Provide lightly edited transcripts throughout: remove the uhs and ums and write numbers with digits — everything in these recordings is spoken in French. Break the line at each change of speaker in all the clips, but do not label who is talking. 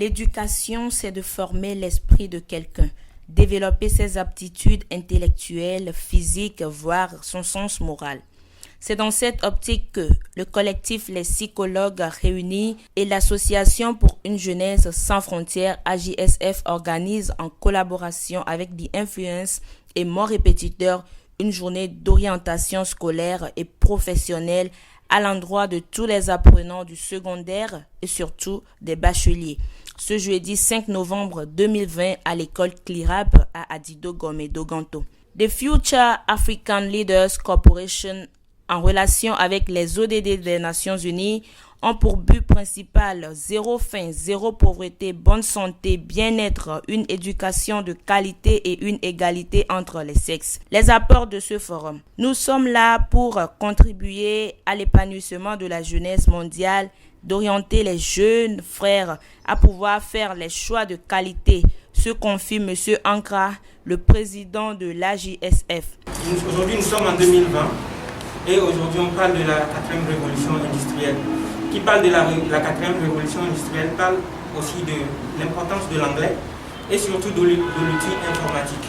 L'éducation, c'est de former l'esprit de quelqu'un, développer ses aptitudes intellectuelles, physiques, voire son sens moral. C'est dans cette optique que le collectif Les Psychologues Réunis et l'Association pour une jeunesse sans frontières AJSF organisent en collaboration avec The Influence et Mon Répétiteur une journée d'orientation scolaire et professionnelle à l'endroit de tous les apprenants du secondaire et surtout des bacheliers. Ce jeudi 5 novembre 2020 à l'école CLIRAP à Adido Gomé Doganto. The Future African Leaders Corporation, en relation avec les ODD des Nations Unies, ont pour but principal zéro faim, zéro pauvreté, bonne santé, bien-être, une éducation de qualité et une égalité entre les sexes. Les apports de ce forum. Nous sommes là pour contribuer à l'épanouissement de la jeunesse mondiale, d'orienter les jeunes frères à pouvoir faire les choix de qualité. Ce confie M. Ankra, le président de l'AJSF.
Aujourd'hui, nous sommes en 2020 et aujourd'hui, on parle de la quatrième révolution industrielle. Qui parle de la quatrième révolution industrielle parle aussi de l'importance de l'anglais et surtout de l'outil informatique.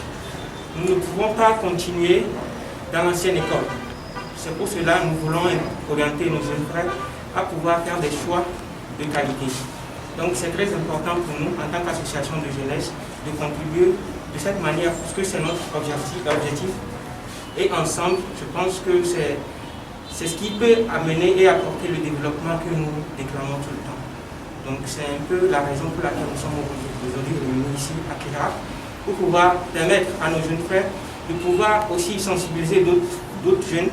Nous ne pouvons pas continuer dans l'ancienne école. C'est pour cela que nous voulons orienter nos jeunes frères à pouvoir faire des choix de qualité. Donc c'est très important pour nous, en tant qu'association de jeunesse, de contribuer de cette manière, parce que c'est notre objectif. Et ensemble, je pense que c'est ce qui peut amener et apporter le développement que nous déclamons tout le temps. Donc c'est un peu la raison pour laquelle nous sommes aujourd'hui réunis ici à Kira, pour pouvoir permettre à nos jeunes frères de pouvoir aussi sensibiliser d'autres jeunes,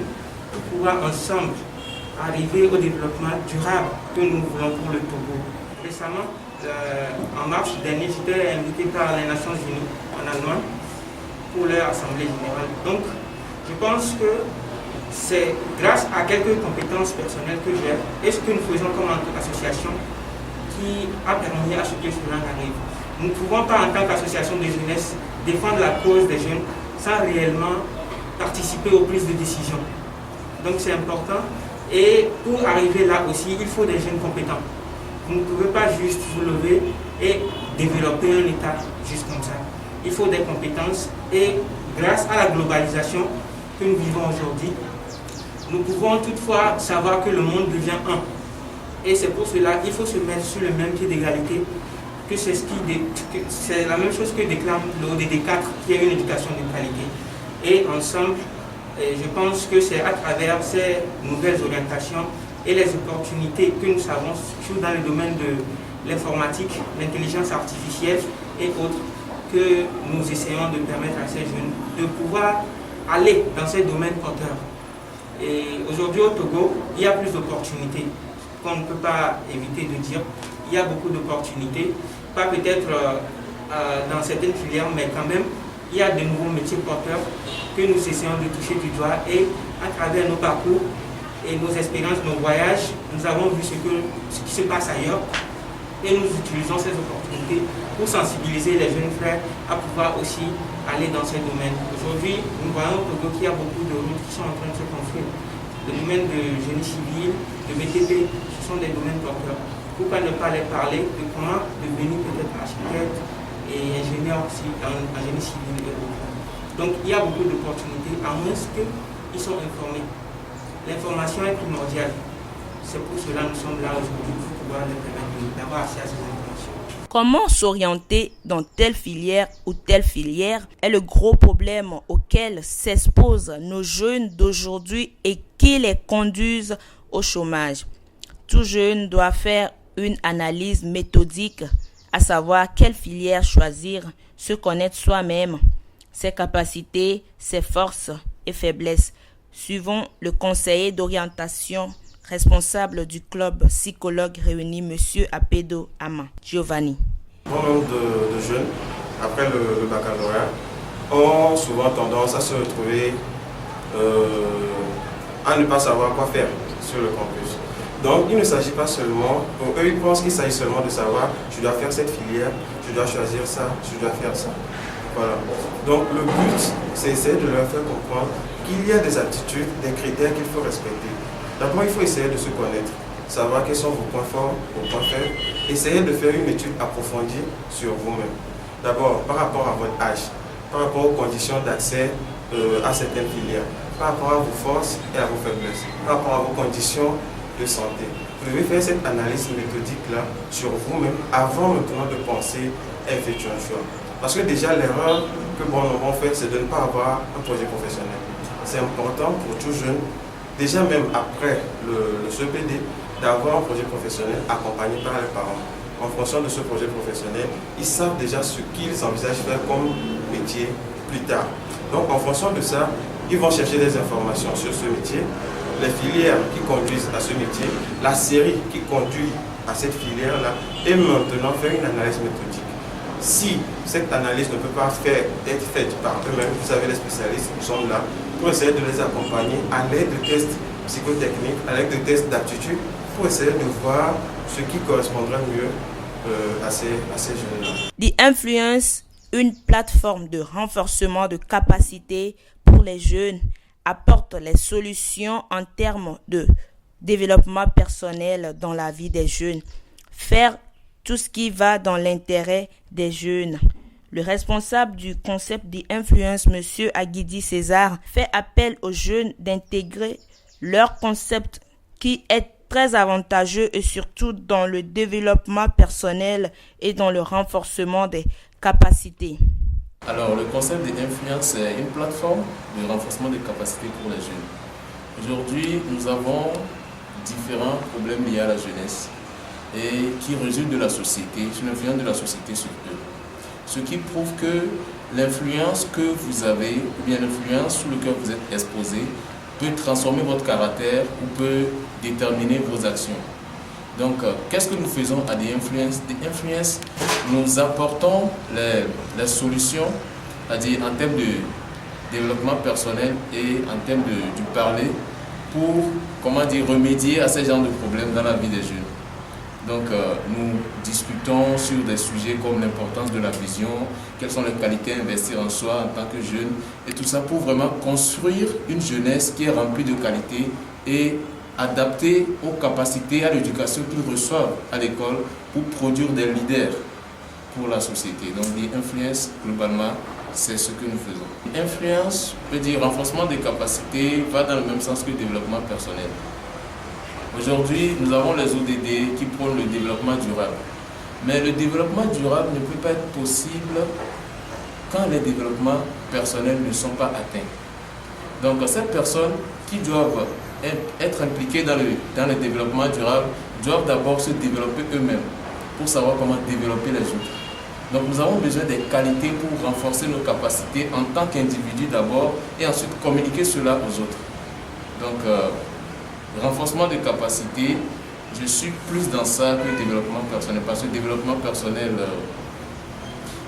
pour pouvoir ensemble arriver au développement durable que nous voulons pour le Togo. Récemment, en mars dernier, j'étais invité par les Nations Unies en Allemagne pour leur assemblée générale. Donc je pense que c'est grâce à quelques compétences personnelles que j'ai et ce que nous faisons comme association qui a permis à ce que cela arrive. Nous ne pouvons pas, en tant qu'association de jeunesse, défendre la cause des jeunes sans réellement participer aux prises de décision. Donc c'est important. Et pour arriver là aussi, il faut des jeunes compétents. Vous ne pouvez pas juste vous lever et développer un État juste comme ça. Il faut des compétences et grâce à la globalisation que nous vivons aujourd'hui, nous pouvons toutefois savoir que le monde devient un. Et c'est pour cela qu'il faut se mettre sur le même pied d'égalité, que c'est la même chose que déclame le ODD 4, qui est une éducation de qualité. Et ensemble, je pense que c'est à travers ces nouvelles orientations et les opportunités que nous avons, surtout dans le domaine de l'informatique, l'intelligence artificielle et autres, que nous essayons de permettre à ces jeunes de pouvoir aller dans ces domaines porteurs. Et aujourd'hui au Togo, il y a plus d'opportunités qu'on ne peut pas éviter de dire. Il y a beaucoup d'opportunités, pas peut-être dans certaines filières, mais quand même, il y a de nouveaux métiers porteurs que nous essayons de toucher du doigt et à travers nos parcours et nos expériences, nos voyages, nous avons vu ce qui se passe ailleurs et nous utilisons ces opportunités pour sensibiliser les jeunes frères à pouvoir aussi aller dans ces domaines. Aujourd'hui, nous voyons au Togo qu'il y a beaucoup de routes qui sont en train de se construire. Le domaine de génie civil, de BTP, ce sont des domaines porteurs. Pourquoi ne pas les parler de comment devenir peut-être architecte et ingénieur aussi en génie civil et autres. Donc il y a beaucoup d'opportunités, à moins qu'ils soient informés. L'information est primordiale. C'est pour cela que nous sommes là aujourd'hui, pour pouvoir les permettre d'avoir accès à ces informations.
Comment s'orienter dans telle filière ou telle filière est le gros problème auquel s'exposent nos jeunes d'aujourd'hui et qui les conduisent au chômage. Tout jeune doit faire une analyse méthodique, à savoir quelle filière choisir, se connaître soi-même, ses capacités, ses forces et faiblesses. Suivons le conseiller d'orientation responsable du club Psychologues Réunis, M. Apedo Ama Giovanni.
Bon nombre de jeunes, après le baccalauréat, ont souvent tendance à se retrouver à ne pas savoir quoi faire sur le campus. Donc il ne s'agit pas seulement, pour eux ils pensent qu'il s'agit seulement de savoir, je dois faire cette filière, je dois choisir ça, je dois faire ça. Voilà. Donc le but, c'est essayer de leur faire comprendre qu'il y a des aptitudes, des critères qu'il faut respecter. D'abord, il faut essayer de se connaître, savoir quels sont vos points forts, vos points faibles, essayez de faire une étude approfondie sur vous-même. D'abord, par rapport à votre âge, par rapport aux conditions d'accès à certaines filières, par rapport à vos forces et à vos faiblesses, par rapport à vos conditions de santé. Vous devez faire cette analyse méthodique-là sur vous-même avant maintenant de penser à effectuer un choix. Parce que déjà, l'erreur que bon nombre ont fait, c'est de ne pas avoir un projet professionnel. C'est important pour tout jeune, déjà même après le CPD, d'avoir un projet professionnel accompagné par les parents. En fonction de ce projet professionnel, ils savent déjà ce qu'ils envisagent faire comme métier plus tard. Donc en fonction de ça, ils vont chercher des informations sur ce métier, les filières qui conduisent à ce métier, la série qui conduit à cette filière-là, et maintenant faire une analyse méthodique. Si cette analyse ne peut pas être faite par eux-mêmes, vous savez, les spécialistes sont là pour essayer de les accompagner à l'aide de tests psychotechniques, à l'aide de tests d'aptitude, pour essayer de voir ce qui correspondrait mieux à ces jeunes-là.
The Influence, une plateforme de renforcement de capacités pour les jeunes, apporte les solutions en termes de développement personnel dans la vie des jeunes. Faire tout ce qui va dans l'intérêt des jeunes. Le responsable du concept The Influence, M. Aguidi César, fait appel aux jeunes d'intégrer leur concept qui est très avantageux et surtout dans le développement personnel et dans le renforcement des capacités.
Alors, le concept de Influence est une plateforme de renforcement des capacités pour les jeunes. Aujourd'hui, nous avons différents problèmes liés à la jeunesse et qui résultent de la société, sur l'influence de la société sur eux. Ce qui prouve que l'influence que vous avez, ou bien l'influence sous laquelle vous êtes exposé, peut transformer votre caractère ou peut déterminer vos actions. Donc, qu'est-ce que nous faisons à The Influence? The Influence, nous apportons les solutions, c'est-à-dire en termes de développement personnel et en termes du parler, pour, remédier à ce genre de problèmes dans la vie des jeunes. Donc, nous discutons sur des sujets comme l'importance de la vision, quelles sont les qualités à investir en soi en tant que jeune, et tout ça pour vraiment construire une jeunesse qui est remplie de qualités et adaptée aux capacités, à l'éducation qu'ils reçoivent à l'école pour produire des leaders pour la société. Donc, l'influence, globalement, c'est ce que nous faisons. L'influence, peut dire renforcement des capacités, va dans le même sens que le développement personnel. Aujourd'hui, nous avons les ODD qui prônent le développement durable. Mais le développement durable ne peut pas être possible quand les développements personnels ne sont pas atteints. Donc, ces personnes qui doivent être impliquées dans le développement durable doivent d'abord se développer eux-mêmes pour savoir comment développer les autres. Donc, nous avons besoin des qualités pour renforcer nos capacités en tant qu'individus d'abord et ensuite communiquer cela aux autres. Donc, renforcement des capacités, je suis plus dans ça que le développement personnel, parce que le développement personnel,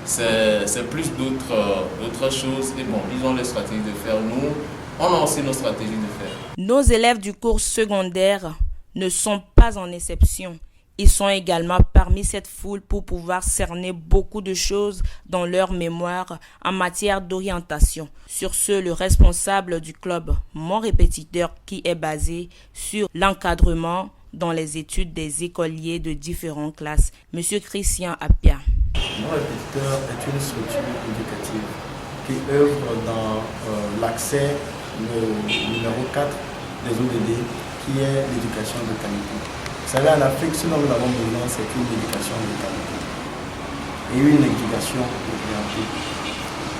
c'est plus d'autres choses. Et bon, ils ont les stratégies de faire. Nous, on a aussi nos stratégies de faire.
Nos élèves du cours secondaire ne sont pas en exception. Ils sont également parmi cette foule pour pouvoir cerner beaucoup de choses dans leur mémoire en matière d'orientation. Sur ce, le responsable du club Mon Répétiteur, qui est basé sur l'encadrement dans les études des écoliers de différentes classes, M. Christian Appia.
Mon Répétiteur est une structure éducative qui œuvre dans l'accès, le numéro 4 des ODD, qui est l'éducation de qualité. Vous savez, en Afrique, ce dont nous avons besoin, c'est une éducation de qualité et une éducation orientée.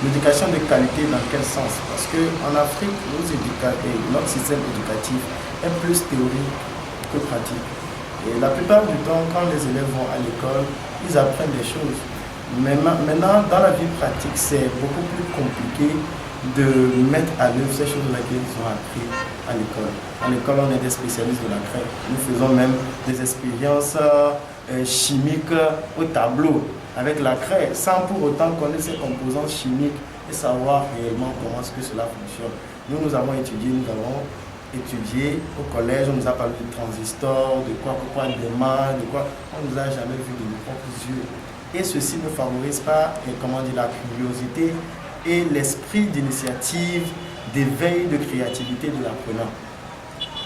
L'éducation de qualité, dans quel sens? Parce qu'en Afrique, notre système éducatif est plus théorique que pratique. Et la plupart du temps, quand les élèves vont à l'école, ils apprennent des choses. Mais maintenant, dans la vie pratique, c'est beaucoup plus compliqué de mettre à l'œuvre ces choses-là qu'ils ont appris à l'école. À l'école, on est des spécialistes de la craie. Nous faisons même des expériences chimiques au tableau avec la craie, sans pour autant connaître ses composants chimiques et savoir réellement comment est-ce que cela fonctionne. Nous avons étudié au collège, on nous a parlé de transistors, de quoi, d'émail, de quoi. On ne nous a jamais vu de nos propres yeux. Et ceci ne favorise pas, la curiosité et l'esprit d'initiative, d'éveil, de créativité de l'apprenant.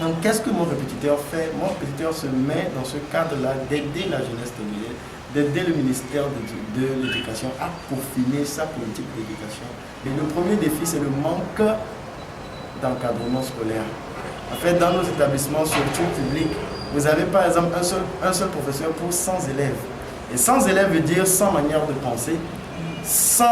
Donc qu'est-ce que mon répétiteur fait? Mon répétiteur se met dans ce cadre-là d'aider la jeunesse togolaise, d'aider le ministère de l'Éducation à peaufiner sa politique d'éducation. Et le premier défi, c'est le manque d'encadrement scolaire. En fait, dans nos établissements, surtout publics, vous avez par exemple un seul professeur pour 100 élèves. Et 100 élèves veut dire 100 manières de penser, 100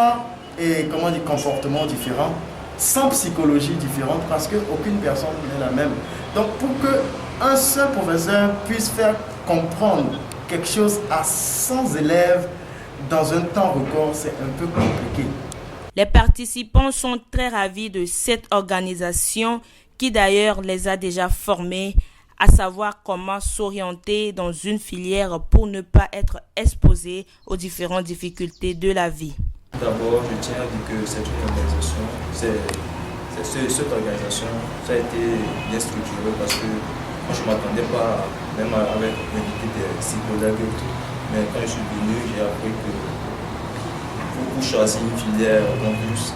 comportements différents, 100 psychologies différentes, parce qu'aucune personne n'est la même. Donc pour qu'un seul professeur puisse faire comprendre quelque chose à 100 élèves dans un temps record, c'est un peu compliqué.
Les participants sont très ravis de cette organisation qui d'ailleurs les a déjà formés à savoir comment s'orienter dans une filière pour ne pas être exposés aux différentes difficultés de la vie.
D'abord, je tiens à dire que cette organisation, cette organisation, ça a été bien structuré parce que moi je ne m'attendais pas, même avec l'invité des psychologues et tout, mais quand je suis venu, j'ai appris que pour choisir une filière campus,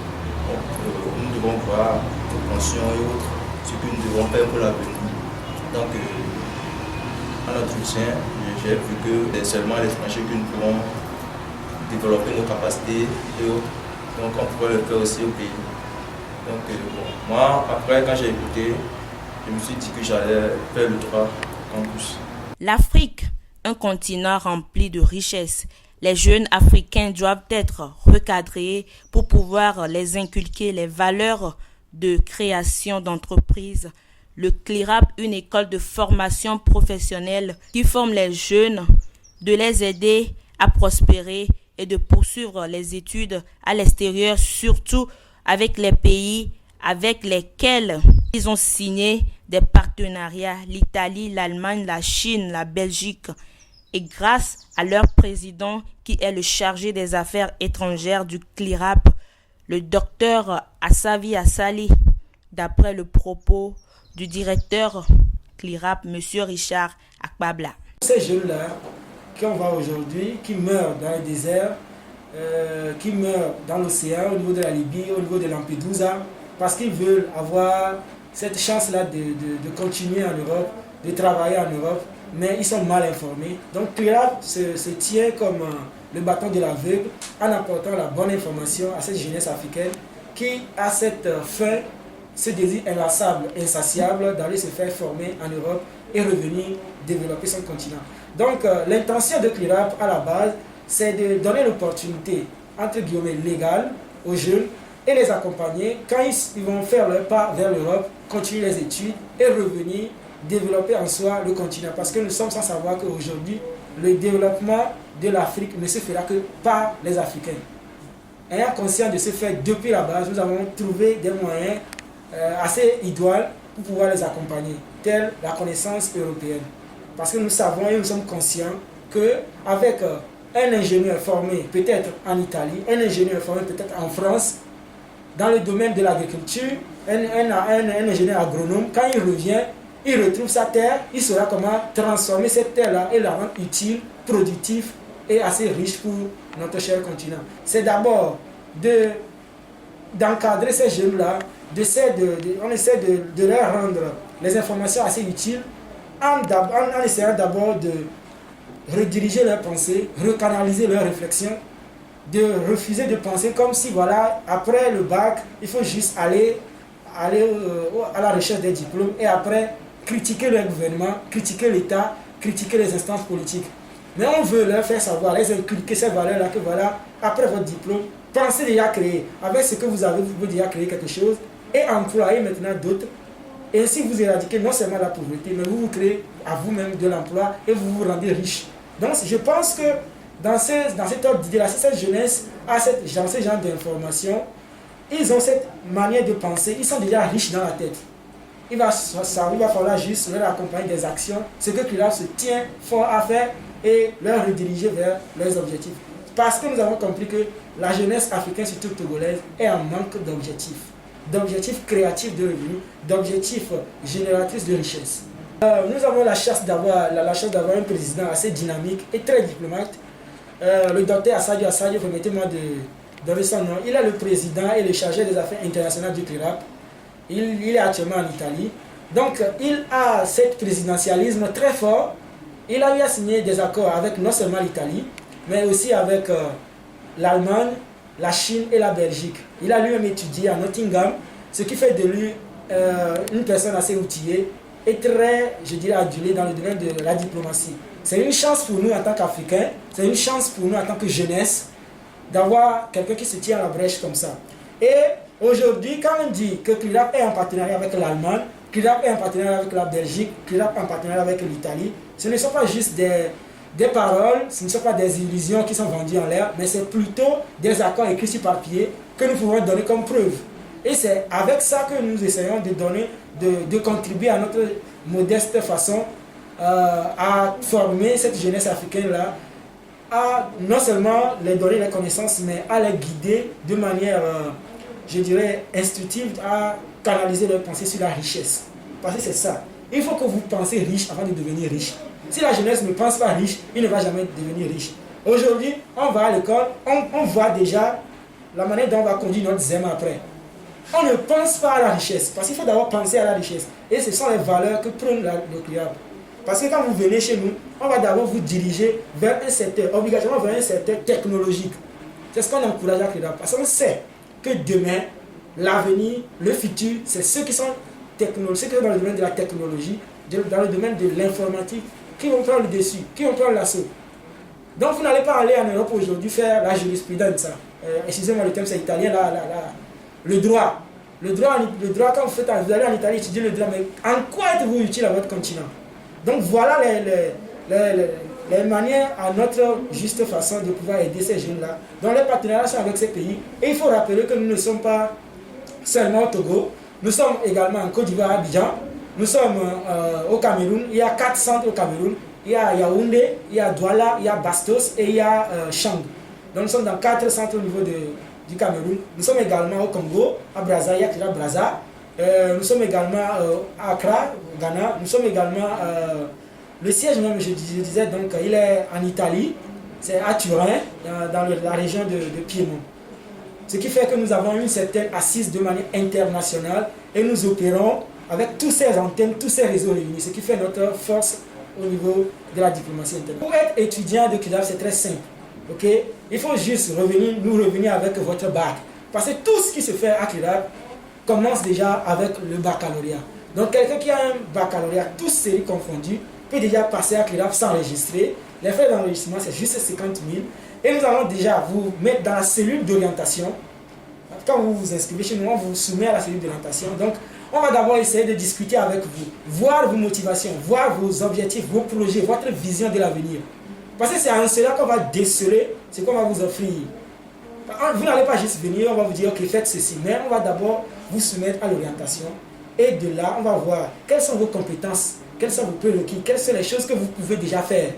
nous devons voir nos pensions et autres, ce que nous devons faire pour l'avenir. Donc, en entretien, j'ai vu que c'est seulement à l'étranger que nous pourrons développer nos capacités et autres. Donc, on pourrait le faire aussi au pays. Donc, moi, après, quand j'ai écouté, je me suis dit que j'allais faire le 3 campus.
L'Afrique, un continent rempli de richesses. Les jeunes Africains doivent être recadrés pour pouvoir les inculquer les valeurs de création d'entreprises. Le CLIRAP, une école de formation professionnelle qui forme les jeunes, de les aider à prospérer et de poursuivre les études à l'extérieur, surtout avec les pays avec lesquels ils ont signé des partenariats, l'Italie, l'Allemagne, la Chine, la Belgique. Et grâce à leur président qui est le chargé des affaires étrangères du CLIRAP, le docteur Assavi Assali, d'après le propos du directeur CLIRAP, M. Richard Akbabla.
Ces jeunes-là, qu'on voit aujourd'hui, qui meurent dans le désert, qui meurent dans l'océan, au niveau de la Libye, au niveau de Lampedusa, parce qu'ils veulent avoir cette chance-là de continuer en Europe, de travailler en Europe, mais ils sont mal informés. Donc CLIRAP se tient comme le bâton de l'aveugle en apportant la bonne information à cette jeunesse africaine qui a cette faim, ce désir inlassable, insatiable d'aller se faire former en Europe et revenir développer son continent. Donc l'intention de CLIRAP à la base, c'est de donner l'opportunité, entre guillemets, légale aux jeunes et les accompagner quand ils vont faire leur pas vers l'Europe, continuer les études et revenir développer en soi le continent. Parce que nous sommes sans savoir qu'aujourd'hui, le développement de l'Afrique ne se fera que par les Africains. Ayant conscience de ce fait, depuis la base, nous avons trouvé des moyens assez idoines pour pouvoir les accompagner, telle la connaissance européenne. Parce que nous savons et nous sommes conscients qu'avec un ingénieur formé peut-être en Italie, un ingénieur formé peut-être en France, dans le domaine de l'agriculture, un ingénieur agronome, quand il revient, il retrouve sa terre, il saura comment transformer cette terre-là et la rendre utile, productive et assez riche pour notre cher continent. C'est d'abord d'encadrer ces jeunes-là, on essaie de leur rendre les informations assez utiles en essayant d'abord de rediriger leurs pensées, recanaliser leurs réflexions, de refuser de penser comme si, voilà, après le bac, il faut juste aller à la recherche des diplômes et après critiquer le gouvernement, critiquer l'État, critiquer les instances politiques. Mais on veut leur faire savoir, les inculquer ces valeurs-là, que voilà, après votre diplôme, pensez déjà créer. Avec ce que vous avez, vous pouvez déjà créer quelque chose et employer maintenant d'autres. Et ainsi vous éradiquez non seulement la pauvreté, mais vous créez à vous-même de l'emploi et vous vous rendez riche. Donc je pense que dans cette ordre d'idée-là, cette jeunesse a ce genre d'informations, ils ont cette manière de penser, ils sont déjà riches dans la tête. Il va falloir juste leur accompagner des actions, ce que CLIRAP se tient fort à faire et leur rediriger vers leurs objectifs. Parce que nous avons compris que la jeunesse africaine, surtout togolaise, est en manque d'objectifs créatifs de revenus, d'objectifs génératrices de richesse. Nous avons la chance d'avoir un président assez dynamique et très diplomate. Le docteur Assadio Assadio, permettez-moi de donner son nom. Il est le président et le chargé des affaires internationales du CLIRAP. Il est actuellement en Italie. Donc, il a ce présidentialisme très fort. Il a eu à signer des accords avec non seulement l'Italie, mais aussi avec l'Allemagne, la Chine et la Belgique. Il a lui-même étudié à Nottingham, ce qui fait de lui une personne assez outillée et très, je dirais, adulée dans le domaine de la diplomatie. C'est une chance pour nous en tant qu'Africains, c'est une chance pour nous en tant que jeunesse d'avoir quelqu'un qui se tient à la brèche comme ça. Et aujourd'hui, quand on dit que CLIDAP est en partenariat avec l'Allemagne, CLIDAP est en partenariat avec la Belgique, CLIDAP est en partenariat avec l'Italie, ce ne sont pas juste des paroles, ce ne sont pas des illusions qui sont vendues en l'air, mais c'est plutôt des accords écrits sur papier que nous pouvons donner comme preuve. Et c'est avec ça que nous essayons de donner, de contribuer à notre modeste façon à former cette jeunesse africaine-là, à non seulement les donner les connaissances, mais à les guider de manière, je dirais, instructive, à canaliser leurs pensées sur la richesse. Parce que c'est ça. Il faut que vous pensez riche avant de devenir riche. Si la jeunesse ne pense pas riche, il ne va jamais devenir riche. Aujourd'hui, on va à l'école, on voit déjà la manière dont on va conduire notre zème après. On ne pense pas à la richesse, parce qu'il faut d'abord penser à la richesse. Et ce sont les valeurs que prône le CLIDAP. Parce que quand vous venez chez nous, on va d'abord vous diriger vers un secteur, obligatoirement vers un secteur technologique. C'est ce qu'on encourage à CLIDAP. Parce qu'on sait que demain, l'avenir, le futur, c'est ceux qui sont technologiques, ceux qui sont dans le domaine de la technologie, dans le domaine de l'informatique, qui vont prendre le dessus, qui vont prendre l'assaut. Donc vous n'allez pas aller en Europe aujourd'hui faire la jurisprudence. Excusez-moi, le thème c'est italien, le droit. Le droit, quand vous allez en Italie étudier le droit, mais en quoi êtes-vous utile à votre continent? Donc voilà les manières à notre juste façon de pouvoir aider ces jeunes-là. Donc les partenariats sont avec ces pays. Et il faut rappeler que nous ne sommes pas seulement au Togo, nous sommes également en Côte d'Ivoire, à Abidjan, nous sommes au Cameroun, il y a 4 centres au Cameroun, il y a Yaoundé, il y a Douala, il y a Bastos et il y a Chang. Donc nous sommes dans 4 centres au niveau du Cameroun. Nous sommes également au Congo, à Brazza, il y a Kira Brazza. Nous sommes également à Accra, au Ghana. Nous sommes également, le siège même, je disais, donc il est en Italie, c'est à Turin, dans la région de Piémont. Ce qui fait que nous avons une certaine assise de manière internationale et nous opérons avec tous ces antennes, tous ces réseaux réunis, ce qui fait notre force au niveau de la diplomatie internationale. Pour être étudiant de CLIDAP, c'est très simple. Okay? Il faut juste nous revenir avec votre bac. Parce que tout ce qui se fait à CLIDAP commence déjà avec le baccalauréat. Donc quelqu'un qui a un baccalauréat, tous séries confondues, peut déjà passer à CLIDAP s'enregistrer. Les frais d'enregistrement, c'est juste 50 000. Et nous allons déjà vous mettre dans la cellule d'orientation. Quand vous vous inscrivez chez nous, on vous soumet à la cellule d'orientation. Donc, on va d'abord essayer de discuter avec vous, voir vos motivations, voir vos objectifs, vos projets, votre vision de l'avenir. Parce que c'est en cela qu'on va déceler ce qu'on va vous offrir. Vous n'allez pas juste venir, on va vous dire, ok, faites ceci. Mais on va d'abord vous soumettre à l'orientation. Et de là, on va voir quelles sont vos compétences, quels sont vos prérequis, quelles sont les choses que vous pouvez déjà faire.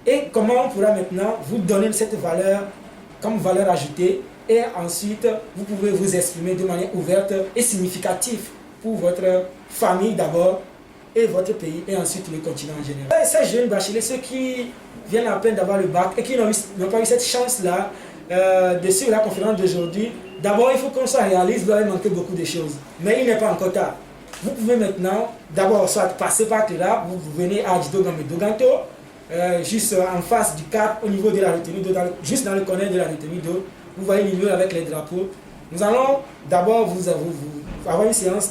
Et comment on pourra maintenant vous donner cette valeur comme valeur ajoutée. Et ensuite, vous pouvez vous exprimer de manière ouverte et significative pour votre famille d'abord et votre pays et ensuite le continent en général. Ces jeunes bacheliers, ceux qui viennent à peine d'avoir le bac et qui n'ont pas eu cette chance-là de suivre la conférence d'aujourd'hui, d'abord il faut qu'on soit réaliste, vous allez manquer beaucoup de choses. Mais il n'est pas encore tard. Vous pouvez maintenant d'abord soit passer par là, vous venez à Djidogamé Doganto, juste en face du cap au niveau de la retenue d'eau, juste dans le corner de la retenue d'eau. Vous voyez l'immeuble avec les drapeaux. Nous allons d'abord vous avoir une séance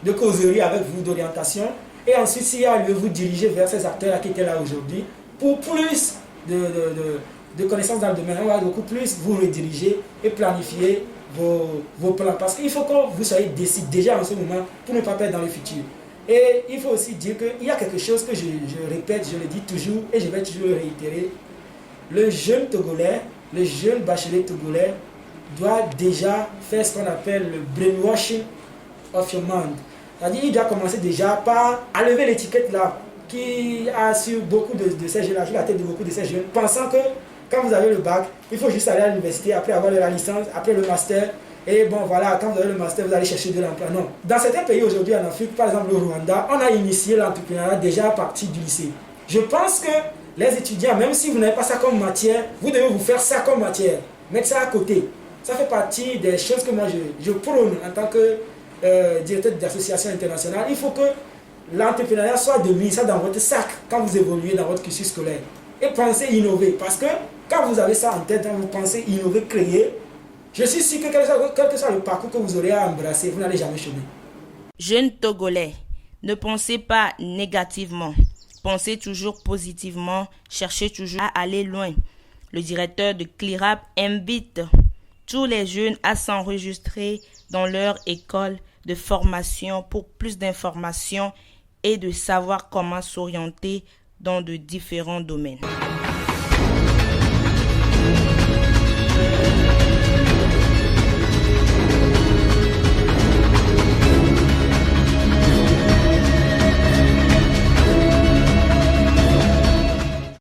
de causerie avec vous, d'orientation. Et ensuite, s'il y a lieu, vous diriger vers ces acteurs qui étaient là aujourd'hui pour plus de connaissances dans le domaine. On va beaucoup plus vous rediriger et planifier vos plans. Parce qu'il faut que vous soyez décidé déjà en ce moment pour ne pas perdre dans le futur. Et il faut aussi dire qu'il y a quelque chose que je répète, je le dis toujours et je vais toujours le réitérer. Le jeune Togolais, le jeune bachelier togolais doit déjà faire ce qu'on appelle le brainwashing of your mind. C'est-à-dire qu'il doit commencer déjà par enlever l'étiquette là qui a sur beaucoup de ces jeunes, sur la tête de beaucoup de ces jeunes, pensant que quand vous avez le bac, il faut juste aller à l'université, après avoir la licence, après le master, et bon voilà, quand vous avez le master, vous allez chercher de l'emploi. Non. Dans certains pays aujourd'hui en Afrique, par exemple le Rwanda, on a initié l'entrepreneuriat déjà à partir du lycée. Je pense que les étudiants, même si vous n'avez pas ça comme matière, vous devez vous faire ça comme matière. Mettre ça à côté. Ça fait partie des choses que moi je prône en tant que directeur d'association internationale, il faut que l'entrepreneuriat soit de mise dans votre sac quand vous évoluez dans votre cursus scolaire. Et pensez innover, parce que quand vous avez ça en tête, vous pensez innover, créer, je suis sûr que quel que soit le parcours que vous aurez à embrasser, vous n'allez jamais chômer.
Jeunes Togolais, ne pensez pas négativement, pensez toujours positivement, cherchez toujours à aller loin. Le directeur de CLIRAP invite tous les jeunes à s'enregistrer dans leur école de formation pour plus d'informations et de savoir comment s'orienter dans de différents domaines.